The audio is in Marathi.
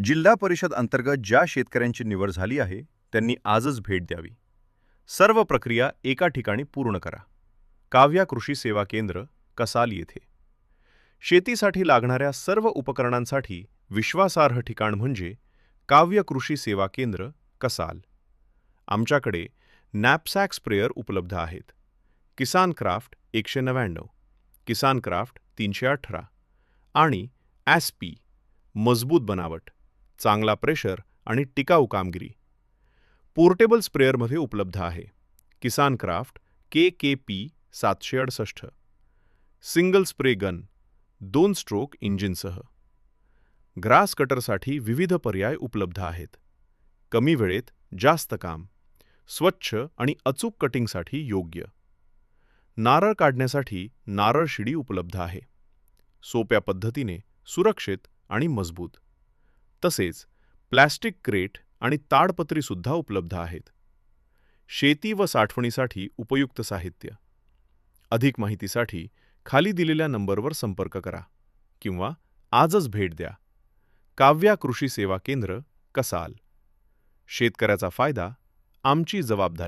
जिल्हा परिषद अंतर्गत ज्या शेतकऱ्यांची निवड झाली आहे त्यांनी आजच भेट द्यावी. सर्व प्रक्रिया एका ठिकाणी पूर्ण करा. काव्या कृषी सेवा केंद्र, कसाल येथे. शेतीसाठी लागणाऱ्या सर्व उपकरणांसाठी विश्वासार्ह ठिकाण म्हणजे काव्य कृषी सेवा केंद्र, कसाल. आमच्याकडे नॅपसॅक स्प्रेअर उपलब्ध आहेत. किसान क्राफ्ट 199, किसान क्राफ्ट 318 आणि ॲस्पी मजबूत बनावट, चांगला प्रेशर आणि टिकाऊ कामगिरी. पोर्टेबल स्प्रेअरमध्ये उपलब्ध आहे. Kisan Kraft KKP 768, single spray gun 2 stroke इंजिनसह. ग्रास कटरसाठी विविध पर्याय उपलब्ध आहेत. कमी वेळेत जास्त काम, स्वच्छ आणि अचूक कटिंगसाठी योग्य. नारळ काढण्यासाठी नारळ शिडी उपलब्ध आहे. सोप्या पद्धतीने सुरक्षित आणि मजबूत. तसेच प्लॅस्टिक क्रेट आणि ताडपत्री सुद्धा उपलब्ध आहेत. शेती व साठवणीसाठी उपयुक्त साहित्य. अधिक माहितीसाठी खाली दिलेल्या नंबरवर संपर्क करा किंवा आजच भेट द्या. काव्या कृषी सेवा केंद्र, कसाल. शेतकऱ्याचा फायदा आमची जबाबदारी.